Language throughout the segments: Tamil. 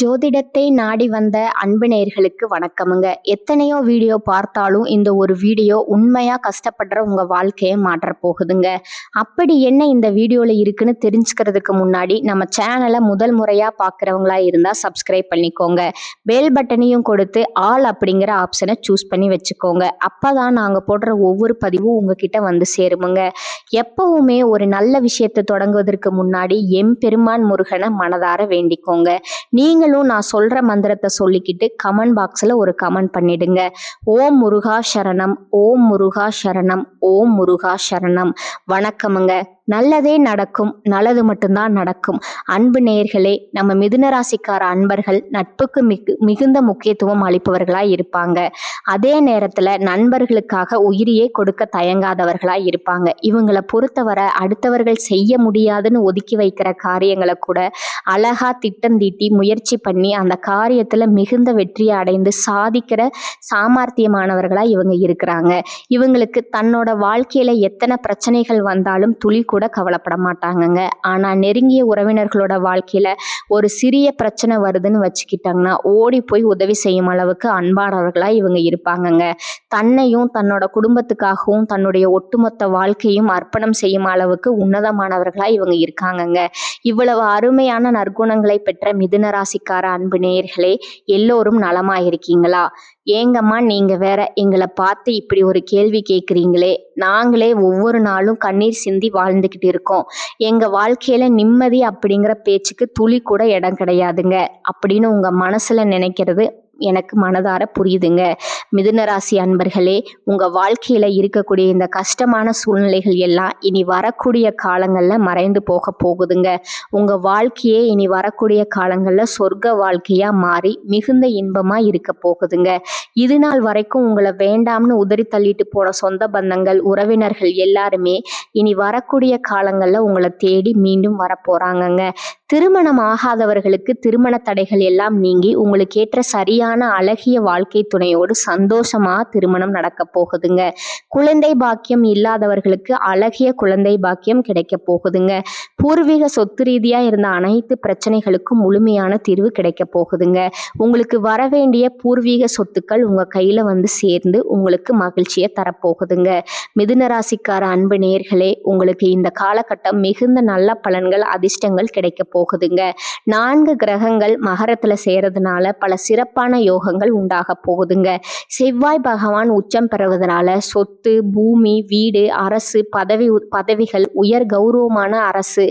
ஜோதிடத்தை நாடி வந்த அன்பு நேயர்களுக்கு வணக்கமுங்க. எத்தனையோ வீடியோ பார்த்தாலும் இந்த ஒரு வீடியோ உண்மையா கஷ்டப்படுற உங்க வாழ்க்கையை மாற்ற போகுதுங்க. அப்படி என்ன இந்த வீடியோல இருக்குன்னு தெரிஞ்சுக்கிறதுக்கு முன்னாடி நம்ம சேனலை முதல் முறையா பார்க்குறவங்களா இருந்தா சப்ஸ்கிரைப் பண்ணிக்கோங்க. பெல் பட்டனையும் கொடுத்து ஆல் அப்படிங்கிற ஆப்ஷனை சூஸ் பண்ணி வச்சுக்கோங்க. அப்பதான் நாங்க போடுற ஒவ்வொரு பதிவும் உங்ககிட்ட வந்து சேருமுங்க. எப்பவுமே ஒரு நல்ல விஷயத்தை தொடங்குவதற்கு முன்னாடி எம்பெருமான் முருகனை மனதார வேண்டிக்கோங்க. நீங்களும் நான் சொல்ற மந்திரத்தை சொல்லிக்கிட்டு கமெண்ட் பாக்ஸ்ல ஒரு கமெண்ட் பண்ணிடுங்க. ஓம் முருகா சரணம், ஓம் முருகா சரணம், ஓம் முருகா சரணம். வணக்கமுங்க. நல்லதே நடக்கும், நல்லது மட்டும்தான் நடக்கும். அன்பு நேயர்களே, நம்ம மிதுன ராசிக்கார அன்பர்கள் நட்புக்கு மிகுந்த முக்கியத்துவம் அளிப்பவர்களாய் இருப்பாங்க. அதே நேரத்துல நண்பர்களுக்காக உயிரியே கொடுக்க தயங்காதவர்களா இருப்பாங்க. இவங்களை பொறுத்தவரை அடுத்தவர்கள் செய்ய முடியாதுன்னு ஒதுக்கி வைக்கிற காரியங்களை கூட அழகா திட்டம் தீட்டி முயற்சி பண்ணி அந்த காரியத்துல மிகுந்த வெற்றியை அடைந்து சாதிக்கிற சாமர்த்தியமானவர்களா இவங்க இருக்கிறாங்க. இவங்களுக்கு தன்னோட வாழ்க்கையில எத்தனை பிரச்சனைகள் வந்தாலும் துளி கூட கவலைப்பட மாட்டாங்கங்க. ஆனா நெருங்கிய உறவினர்களோட வாழ்க்கையில ஒரு சிறிய பிரச்சனை வருதுன்னு வச்சுக்கிட்டாங்கன்னா ஓடி போய் உதவி செய்யும் அளவுக்கு அன்பானவர்களா இவங்க இருப்பாங்கங்க. தன்னையும் தன்னோட குடும்பத்துக்காகவும் தன்னுடைய ஒட்டுமொத்த வாழ்க்கையும் அர்ப்பணம் செய்யும் அளவுக்கு உன்னதமானவர்களா இவங்க இருக்காங்கங்க. இவ்வளவு அருமையான நற்குணங்களை பெற்ற மிதுன ராசிக்கார அன்பு நேயர்களே, எல்லோரும் நலமா இருக்கீங்களா? ஏங்கம்மா நீங்க வேற எங்களை பார்த்து இப்படி ஒரு கேள்வி கேட்குறீங்களே? நாங்களே ஒவ்வொரு நாளும் கண்ணீர் சிந்தி வாழ்ந்துக்கிட்டு இருக்கோம். எங்க வாழ்க்கையில நிம்மதி அப்படிங்கிற பேச்சுக்கு துளி கூட இடம் கிடையாதுங்க அப்படின்னு உங்க மனசுல நினைக்கிறது எனக்கு மனதார புரியுதுங்க. மிதுன ராசி அன்பர்களே, உங்க வாழ்க்கையில இருக்கக்கூடிய இந்த கஷ்டமான சூழ்நிலைகள் எல்லாம் இனி வரக்கூடிய காலங்கள்ல மறைந்து போக போகுதுங்க. உங்க வாழ்க்கையே இனி வரக்கூடிய காலங்கள்ல சொர்க்க வாழ்க்கையா மாறி மிகுந்த இன்பமா இருக்க போகுதுங்க. இது நாள் வரைக்கும் உங்களை வேண்டாம்னு உதறி தள்ளிட்டு போன சொந்த பந்தங்கள் உறவினர்கள் எல்லாருமே இனி வரக்கூடிய காலங்கள்ல உங்களை தேடி மீண்டும் வரப்போறாங்கங்க. திருமணம் ஆகாதவர்களுக்கு திருமண தடைகள் எல்லாம் நீங்கி உங்களுக்கு ஏற்ற சரியான அழகிய வாழ்க்கை துணையோடு சந்தோஷமா திருமணம் நடக்க போகுதுங்க. குழந்தை பாக்கியம் இல்லாதவர்களுக்கு அழகிய குழந்தை பாக்கியம் கிடைக்க போகுதுங்க. பூர்வீக சொத்து ரீதியா இருந்த அனைத்து பிரச்சனைகளுக்கும் முழுமையான தீர்வு கிடைக்க போகுதுங்க. உங்களுக்கு வரவேண்டிய பூர்வீக சொத்துக்கள் உங்க கையில வந்து சேர்ந்து உங்களுக்கு மகிழ்ச்சியை தரப்போகுதுங்க. மிதுன ராசிக்கார அன்பு நேயர்களே, உங்களுக்கு இந்த காலகட்டம் மிகுந்த நல்ல பலன்கள் அதிர்ஷ்டங்கள் கிடைக்க போகுதுங்க. 4 கிரகங்கள் மகரத்துல சேரதுனால பல சிறப்பான யோகங்கள் உண்டாக போகுதுங்க. செவ்வாய் பகவான் உச்சம் பெறுவதனால சொத்து, பூமி, வீடு, அரசு பதவிகள், உயர் கௌரவமான அரசு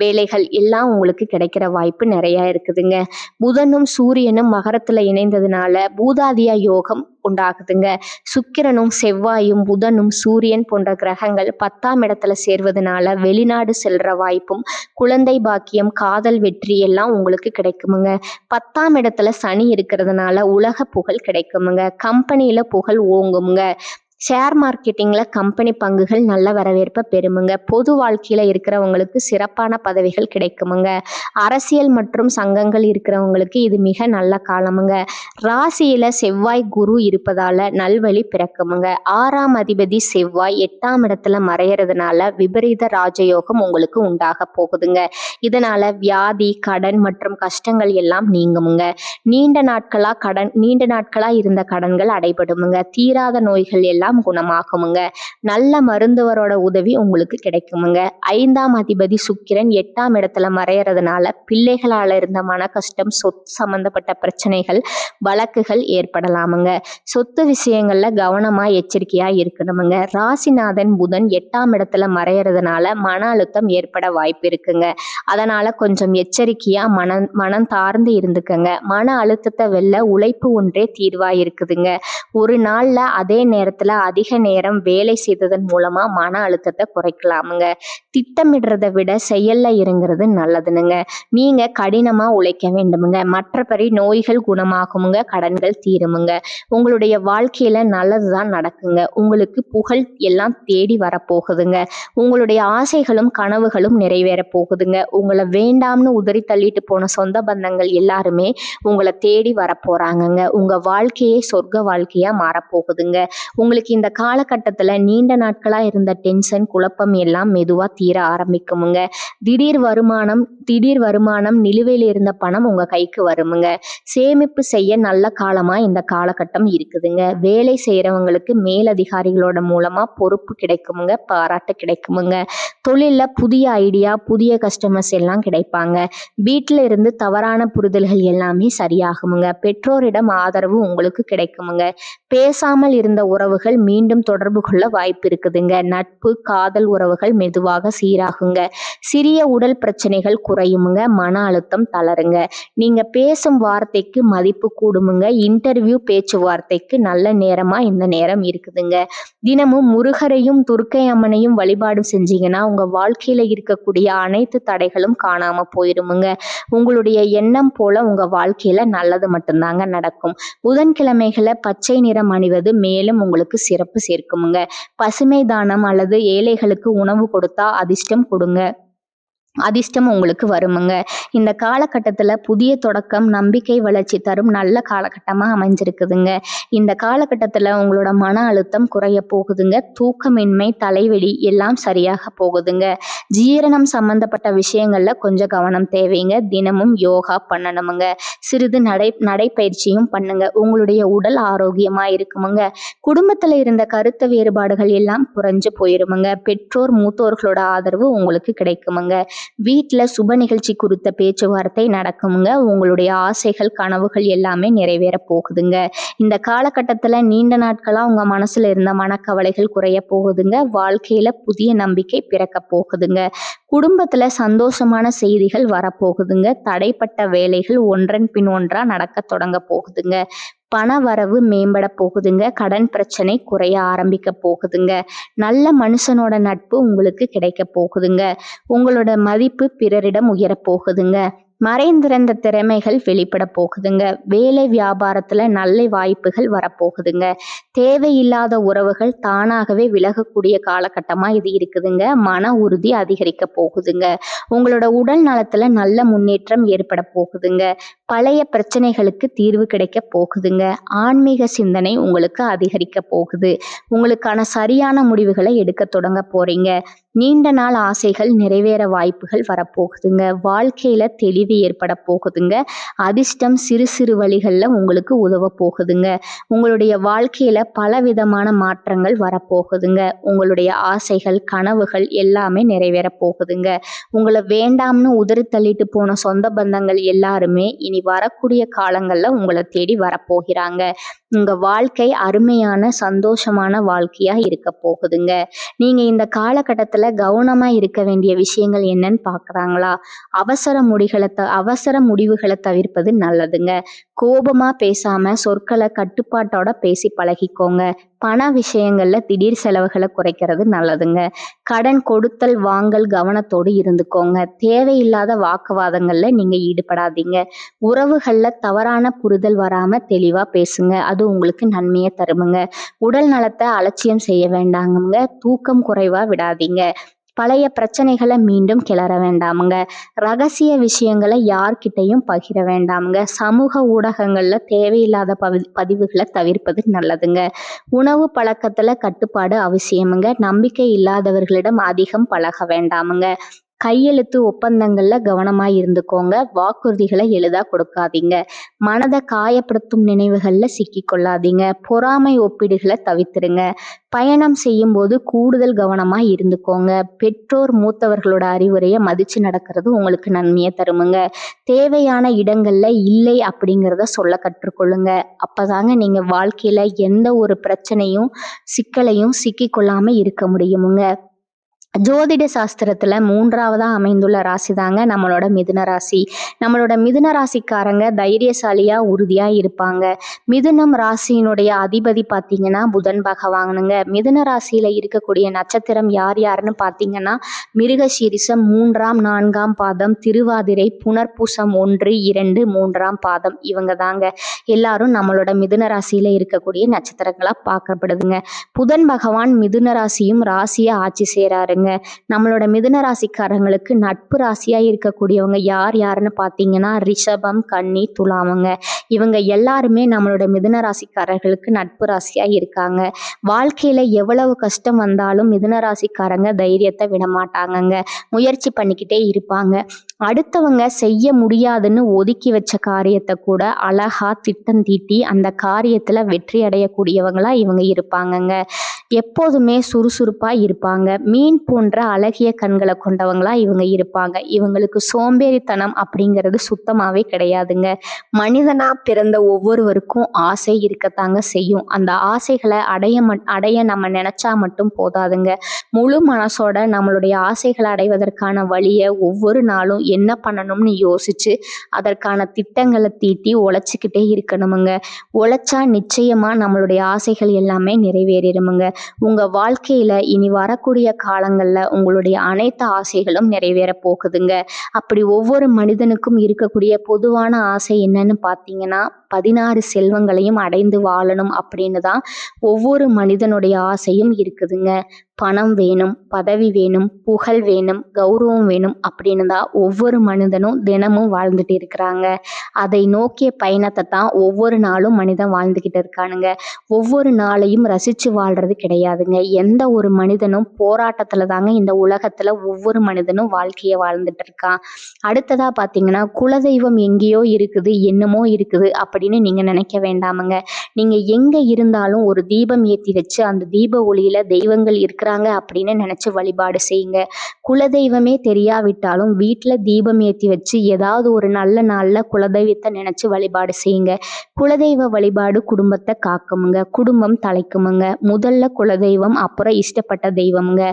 வேலைகள் எல்லாம் உங்களுக்கு கிடைக்கிற வாய்ப்பு நிறைய இருக்குதுங்க. புதனும் சூரியனும் மகரத்துல இணைந்ததுனால பூதாதிய யோகம் உண்டாகுதுங்க. சுக்கிரனும் செவ்வாயும் புதனும் சூரியன் போன்ற கிரகங்கள் 10ஆம் இடத்துல சேர்வதனால வெளிநாடு செல்ற வாய்ப்பும் குழந்தை பாக்கியம், காதல் வெற்றி எல்லாம் உங்களுக்கு கிடைக்குமுங்க. 10ஆம் இடத்துல சனி இருக்கிறதுனால உலக புகழ் கிடைக்குமுங்க. கம்பெனியில புகழ் ஓங்குமுங்க. ஷேர் மார்க்கெட்டிங்ல கம்பெனி பங்குகள் நல்ல வரவேற்பை பெறுமுங்க. பொது வாழ்க்கையில இருக்கிறவங்களுக்கு சிறப்பான பதவிகள் கிடைக்குமுங்க. அரசியல் மற்றும் சங்கங்கள் இருக்கிறவங்களுக்கு இது மிக நல்ல காலமுங்க. ராசியில செவ்வாய் குரு இருப்பதால நல்வழி பிறக்குமுங்க. 6ஆம் அதிபதி செவ்வாய் 8ஆம் இடத்துல மறையறதுனால விபரீத ராஜயோகம் உங்களுக்கு உண்டாக போகுதுங்க. இதனால வியாதி, கடன் மற்றும் கஷ்டங்கள் எல்லாம் நீங்குமுங்க. நீண்ட நாட்களா இருந்த கடன்கள் அடைபடுமுங்க. தீராத நோய்கள் எல்லாம் குணமாகுமுங்க. நல்ல மருத்துவரோட உதவி உங்களுக்கு கிடைக்குமுங்க. 5ஆம் அதிபதி சுக்கிரன் 8ஆம் இடத்துல மறையறதுனால பிள்ளைகளால இருந்த மன கஷ்டம், சொத்து சம்பந்தப்பட்ட பிரச்சனைகள், வழக்குகள் ஏற்படலாமுங்க. சொத்து விஷயங்கள்ல கவனமா எச்சரிக்கையா இருக்கணுமுங்க. ராசிநாதன் புதன் 8ஆம் இடத்துல மறையறதுனால மன அழுத்தம் ஏற்பட வாய்ப்பு இருக்குங்க. அதனால கொஞ்சம் எச்சரிக்கையா மனம் தார்ந்து இருந்துக்கங்க. மன அழுத்தத்தை வெல்ல உழைப்பு ஒன்றே தீர்வா இருக்குதுங்க. ஒரு நாள்ல அதே நேரத்துல அதிக நேரம் வேலை செய்ததன் மூலமா மன அழுத்தத்தை குறைக்கலாமுங்க. திட்டமிடுறதை விட செயல்ல இறங்குறது நல்லதுனுங்க. நீங்க கடினமா உழைக்க வேண்டுமுங்க. மற்றபடி நோய்கள் குணமாகுமுங்க, கடன்கள் தீருமுங்க. உங்களுடைய வாழ்க்கையில நல்லதுதான் நடக்குங்க. உங்களுக்கு புகழ் எல்லாம் தேடி வரப்போகுதுங்க. உங்களுடைய ஆசைகளும் கனவுகளும் நிறைவேற போகுதுங்க. உங்களை வேண்டாம்னு உதறி தள்ளிட்டு போன சொந்த பந்தங்கள் எல்லாருமே உங்களை தேடி வரப்போறாங்கங்க. உங்க வாழ்க்கையே சொர்க்க வாழ்க்கையா மாறப்போகுதுங்க. உங்களுக்கு உங்களுக்கு இந்த காலகட்டத்துல நீண்ட நாட்களா இருந்த டென்ஷன், குழப்பம் எல்லாம் மெதுவா தீர ஆரம்பிக்குமுங்க. திடீர் வருமானம், நிலுவையில் இருந்த பணம் உங்க கைக்கு வருமுங்க. சேமிப்பு செய்ய நல்ல காலமா இந்த காலகட்டம் இருக்குதுங்க. வேலை செய்யறவங்களுக்கு மேலதிகாரிகளோட மூலமா பொறுப்பு கிடைக்குமுங்க, பாராட்டு கிடைக்குமுங்க. தொழில்ல புதிய ஐடியா, புதிய கஸ்டமர்ஸ் எல்லாம் கிடைப்பாங்க. வீட்டுல இருந்து தவறான புரிதல்கள் எல்லாமே சரியாகுமுங்க. பெற்றோரிடம் ஆதரவு உங்களுக்கு கிடைக்குமுங்க. பேசாமல் இருந்த உறவுகள் மீண்டும் தொடர்பு கொள்ள வாய்ப்பு இருக்குதுங்க. நட்பு, காதல் உறவுகள் மெதுவாக சீராகுங்க. சிறிய உடல் பிரச்சனைகள் குறையுமுங்க. மன அழுத்தம் தளருங்க. நீங்க பேசும் வார்த்தைக்கு மதிப்பு கூடுமுங்க. இன்டர்வியூ பேச்சுவார்த்தைக்கு நல்ல நேரமா இந்த நேரம் இருக்குதுங்க. தினமும் முருகரையும் துர்க்கை அம்மனையும் வழிபாடு செஞ்சீங்கன்னா உங்க வாழ்க்கையில இருக்கக்கூடிய அனைத்து தடைகளும் காணாம போயிருமுங்க. உங்களுடைய எண்ணம் போல உங்க வாழ்க்கையில நல்லது மட்டும்தாங்க நடக்கும். புதன்கிழமைகளை பச்சை நிறம் அணிவது மேலும் உங்களுக்கு சிறப்பு சேர்க்குமுங்க. பசுமை தானம் அல்லது ஏழைகளுக்கு உணவு கொடுத்தா அதிர்ஷ்டம் உங்களுக்கு வருமுங்க. இந்த காலகட்டத்துல புதிய தொடக்கம், நம்பிக்கை வளர்ச்சி தரும் நல்ல காலகட்டமா அமைஞ்சிருக்குதுங்க. இந்த காலகட்டத்துல உங்களோட மன அழுத்தம் குறைய போகுதுங்க. தூக்கமின்மை, தலைவலி எல்லாம் சரியாக போகுதுங்க. ஜீரணம் சம்பந்தப்பட்ட விஷயங்கள்ல கொஞ்சம் கவனம் தேவைங்க. தினமும் யோகா பண்ணணுமுங்க. சிறிது நடைப்பயிற்சியும் பண்ணுங்க. உங்களுடைய உடல் ஆரோக்கியமா இருக்குமுங்க. குடும்பத்துல இருந்த கருத்து வேறுபாடுகள் எல்லாம் குறைஞ்சு போயிருமுங்க. பெற்றோர், மூத்தோர்களோட ஆதரவு உங்களுக்கு கிடைக்குமுங்க. வீட்டுல சுப நிகழ்ச்சி குறித்த பேச்சுவார்த்தை நடக்குமுங்க. உங்களுடைய ஆசைகள், கனவுகள் எல்லாமே நிறைவேற போகுதுங்க. இந்த காலகட்டத்துல நீண்ட நாட்களா உங்க மனசுல இருந்த மனக்கவலைகள் குறைய போகுதுங்க. வாழ்க்கையில புதிய நம்பிக்கை பிறக்க போகுதுங்க. குடும்பத்துல சந்தோஷமான செய்திகள் வரப்போகுதுங்க. தடைப்பட்ட வேலைகள் ஒன்றன் பின் ஒன்றா நடக்க தொடங்க போகுதுங்க. பண வரவு மேம்பட போகுதுங்க. கடன் பிரச்சனை குறைய ஆரம்பிக்க போகுதுங்க. நல்ல மனுஷனோட நட்பு உங்களுக்கு கிடைக்க போகுதுங்க. உங்களோட மதிப்பு பிறரிடம் உயர போகுதுங்க. மறைந்திருந்த திறமைகள் வெளிப்பட போகுதுங்க. வேலை வியாபாரத்துல நல்ல வாய்ப்புகள் வரப்போகுதுங்க. தேவையில்லாத உறவுகள் தானாகவே விலகக்கூடிய காலகட்டமா இது இருக்குதுங்க. மன உறுதி அதிகரிக்க போகுதுங்க. உங்களோட உடல் நலத்துல நல்ல முன்னேற்றம் ஏற்பட போகுதுங்க. பழைய பிரச்சனைகளுக்கு தீர்வு கிடைக்க போகுதுங்க. ஆன்மீக சிந்தனை உங்களுக்கு அதிகரிக்க போகுது. உங்களுக்கான சரியான முடிவுகளை எடுக்க தொடங்க போறீங்க. நீண்ட நாள் ஆசைகள் நிறைவேற வாய்ப்புகள் வரப்போகுதுங்க. வாழ்க்கையில தெளிவு ஏற்பட போகுதுங்க. அதிர்ஷ்டம் சிறு சிறு வழிகளில் உங்களுக்கு உதவ போகுதுங்க. உங்களுடைய வாழ்க்கையில பலவிதமான மாற்றங்கள் வரப்போகுதுங்க. உங்களுடைய ஆசைகள், கனவுகள் எல்லாமே நிறைவேற போகுதுங்க. உங்களை வேண்டாம்னு உதறி தள்ளிட்டு போன சொந்த பந்தங்கள் எல்லாருமே இனி வரக்கூடிய காலங்கள்ல உங்களை தேடி வரப்போகிறாங்க. உங்க வாழ்க்கை அருமையான சந்தோஷமான வாழ்க்கையா இருக்க போகுதுங்க. நீங்க இந்த காலகட்டத்துல கவனமா இருக்க வேண்டிய விஷயங்கள் என்னன்னு பாக்குறாங்களா? அவசர முடிவுகளை தவிர்ப்பது நல்லதுங்க. கோபமா பேசாம சொற்களை கட்டுப்பாட்டோட பேசி பழகிக்கோங்க. பண விஷயங்கள்ல திடீர் செலவுகளை குறைக்கிறது நல்லதுங்க. கடன் கொடுத்தல் வாங்கல் கவனத்தோடு இருந்துக்கோங்க. தேவையில்லாத வாக்குவாதங்கள்ல நீங்க ஈடுபடாதீங்க. உறவுகள்ல தவறான புரிதல் வராம தெளிவா பேசுங்க. அது உங்களுக்கு நன்மையை தருமுங்க. உடல் நலத்தை அலட்சியம் செய்ய வேண்டாங்க. தூக்கம் குறைவா விடாதீங்க. பழைய பிரச்சனைகளை மீண்டும் கிளற வேண்டாமுங்க. ரகசிய விஷயங்களை யார்கிட்டையும் பகிர வேண்டாமுங்க. சமூக ஊடகங்கள்ல தேவையில்லாத பதிவுகளை தவிர்ப்பது நல்லதுங்க. உணவு பழக்கத்துல கட்டுப்பாடு அவசியமுங்க. நம்பிக்கை இல்லாதவர்களிடம் அதிகம் பழக வேண்டாமுங்க. கையெழுத்து ஒப்பந்தங்கள்ல கவனமா இருந்துக்கோங்க. வாக்குறுதிகளை எளிதா கொடுக்காதீங்க. மனதை காயப்படுத்தும் நினைவுகள்ல சிக்கி கொள்ளாதீங்க. பொறாமை ஒப்பீடுகளை தவிர்த்துடுங்க. பயணம் செய்யும் போது கூடுதல் கவனமா இருந்துக்கோங்க. பெற்றோர், மூத்தவர்களோட அறிவுரையை மதிச்சு நடக்கிறது உங்களுக்கு நன்மையை தருமுங்க. தேவையான இடங்கள்ல இல்லை அப்படிங்கிறத சொல்ல கற்றுக்கொள்ளுங்க. அப்பதாங்க நீங்க வாழ்க்கையில எந்த ஒரு பிரச்சனையும், சிக்கலையும் சிக்கி கொள்ளாம இருக்க முடியுமுங்க. ஜோதிட சாஸ்திரத்துல 3ஆவதா அமைந்துள்ள ராசி தாங்க நம்மளோட மிதுன ராசி. நம்மளோட மிதுன ராசிக்காரங்க தைரியசாலியா, உறுதியா இருப்பாங்க. மிதுனம் ராசியினுடைய அதிபதி பார்த்தீங்கன்னா புதன் பகவானுங்க. மிதுன ராசியில இருக்கக்கூடிய நட்சத்திரம் யார் யாருன்னு பார்த்தீங்கன்னா மிருகசீரிசம் 3ஆம் 4ஆம் பாதம், திருவாதிரை, புனர்பூசம் 1, 2, 3ஆம் பாதம். இவங்க தாங்க எல்லாரும் நம்மளோட மிதுன ராசியில இருக்கக்கூடிய நட்சத்திரங்களா பார்க்கப்படுதுங்க. புதன் பகவான் மிதுன ராசியும் ராசியை ஆட்சி செய்கிறாருங்க. இருப்பாங்க. நம்மளோட மிதுன ராசிக்காரங்களுக்கு நட்பு ராசியா இருக்கக்கூடியவங்க யார் யாருன்னு பார்த்தீங்கன்னா ரிஷபம், கன்னி, துலாமுங்க. இவங்க எல்லாருமே நம்மளோட மிதுன ராசிக்காரர்களுக்கு நட்பு ராசியா இருக்காங்க. வாழ்க்கையில எவ்வளவு கஷ்டம் வந்தாலும் மிதுன ராசிக்காரங்க தைரியத்தை விட மாட்டாங்கங்க. முயற்சி பண்ணிக்கிட்டே இருப்பாங்க. அடுத்தவங்க செய்ய முடியாதுன்னு ஒதுக்கி வச்ச காரியத்தை கூட அழகா திட்டம் தீட்டி அந்த காரியத்துல வெற்றி அடையக்கூடியவங்களா இவங்க இருப்பாங்கங்க. எப்போதுமே சுறுசுறுப்பா இருப்பாங்க. மீன் போன்ற அழகிய கண்களை கொண்டவங்களா இவங்க இருப்பாங்க. இவங்களுக்கு சோம்பேறித்தனம் அப்படிங்கிறது சுத்தமாவே கிடையாதுங்க. மனிதனா பிறந்த ஒவ்வொருவருக்கும் ஆசை இருக்கத்தாங்க செய்யும். அந்த ஆசைகளை அடைய நம்ம நினைச்சா மட்டும் போதாதுங்க. முழு மனசோட நம்மளுடைய ஆசைகளை அடைவதற்கான வழியை ஒவ்வொரு நாளும் என்ன பண்ணணும்னு யோசிச்சு அதற்கான திட்டங்களை தீட்டி உழைச்சிக்கிட்டே இருக்கணுமுங்க. உழைச்சா நிச்சயமா நம்மளுடைய ஆசைகள் எல்லாமே நிறைவேறிடுமுங்க. உங்க வாழ்க்கையில இனி வரக்கூடிய காலங்கள்ல உங்களுடைய அனைத்து ஆசைகளும் நிறைவேற போகுதுங்க. அப்படி ஒவ்வொரு மனிதனுக்கும் இருக்கக்கூடிய பொதுவான ஆசை என்னன்னு பார்த்தீங்கன்னா 16 செல்வங்களையும் அடைந்து வாழணும் அப்படின்னு தான் ஒவ்வொரு மனிதனுடைய ஆசையும் இருக்குதுங்க. பணம் வேணும், பதவி வேணும், புகழ் வேணும், கௌரவம் வேணும் அப்படின்னு தான் ஒவ்வொரு மனிதனும் தினமும் வாழ்ந்துட்டு இருக்கிறாங்க. அதை நோக்கிய பயணத்தை தான் ஒவ்வொரு நாளும் மனிதன் வாழ்ந்துக்கிட்டு இருக்கானுங்க. ஒவ்வொரு நாளையும் ரசித்து வாழ்றது கிடையாதுங்க. எந்த ஒரு மனிதனும் போராட்டத்தில் தாங்க இந்த உலகத்தில் ஒவ்வொரு மனிதனும் வாழ்க்கையை வாழ்ந்துட்டு இருக்கான். அடுத்ததாக பார்த்தீங்கன்னா குலதெய்வம் எங்கேயோ இருக்குது, என்னமோ இருக்குது அப்படின்னு நீங்கள் நினைக்க வேண்டாமுங்க. நீங்கள் எங்கே இருந்தாலும் ஒரு தீபம் ஏற்றி வச்சு அந்த தீப ஒளியில் தெய்வங்கள் இருக்கிறாங்க அப்படின்னு நினச்சி வழிபாடு செய்யுங்க. குலதெய்வமே தெரியாவிட்டாலும் வீட்டில் தீபம் ஏற்றி வச்சு ஏதாவது ஒரு நல்ல நாளில் குலதெய்வத்தை நினச்சி வழிபாடு செய்யுங்க. குலதெய்வ வழிபாடு குடும்பத்தை காக்குமுங்க, குடும்பம் தலைக்குமுங்க. முதல்ல குலதெய்வம், அப்புறம் இஷ்டப்பட்ட தெய்வமுங்க,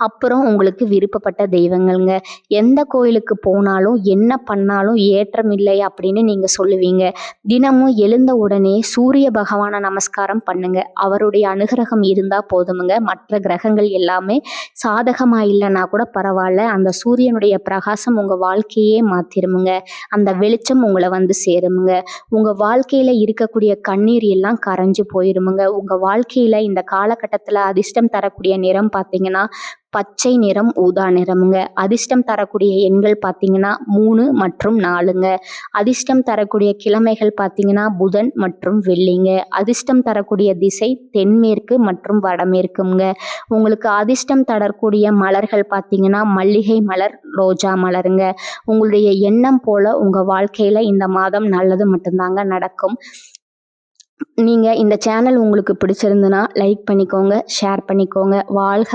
அப்புறம் உங்களுக்கு விருப்பப்பட்ட தெய்வங்கள்ங்க. எந்த கோயிலுக்கு போனாலும் என்ன பண்ணாலும் ஏற்றம் இல்லை அப்படின்னு நீங்கள் சொல்லுவீங்க. தினமும் எழுந்த உடனே சூரிய பகவானை நமஸ்காரம் பண்ணுங்க. அவருடைய அனுகிரகம் இருந்தால் போதுமுங்க. மற்ற கிரகங்கள் எல்லாமே சாதகமாக இல்லைன்னா கூட பரவாயில்ல, அந்த சூரியனுடைய பிரகாசம் உங்கள் வாழ்க்கையே மாற்றிருமுங்க. அந்த வெளிச்சம் உங்களை வந்து சேருமுங்க. உங்கள் வாழ்க்கையில் இருக்கக்கூடிய கண்ணீர் எல்லாம் கரைஞ்சு போயிருமுங்க. உங்கள் வாழ்க்கையில் இந்த காலகட்டத்தில் அதிர்ஷ்டம் தரக்கூடிய நிறம் பார்த்தீங்கன்னா பச்சை நிறம், ஊதா நிறமுங்க. அதிர்ஷ்டம் தரக்கூடிய எண்கள் பார்த்தீங்கன்னா 3 மற்றும் 4ங்க. அதிர்ஷ்டம் தரக்கூடிய கிழமைகள் பார்த்தீங்கன்னா புதன் மற்றும் வெள்ளிங்க. அதிர்ஷ்டம் தரக்கூடிய திசை தென்மேற்கு மற்றும் வடமேற்குங்க. உங்களுக்கு அதிர்ஷ்டம் தரக்கூடிய மலர்கள் பார்த்தீங்கன்னா மல்லிகை மலர், ரோஜா மலருங்க. உங்களுடைய எண்ணம் போல உங்கள் வாழ்க்கையில் இந்த மாதம் நல்லது மட்டும்தாங்க நடக்கும். நீங்கள் இந்த சேனல் உங்களுக்கு பிடிச்சிருந்துன்னா லைக் பண்ணிக்கோங்க, ஷேர் பண்ணிக்கோங்க. வாழ்க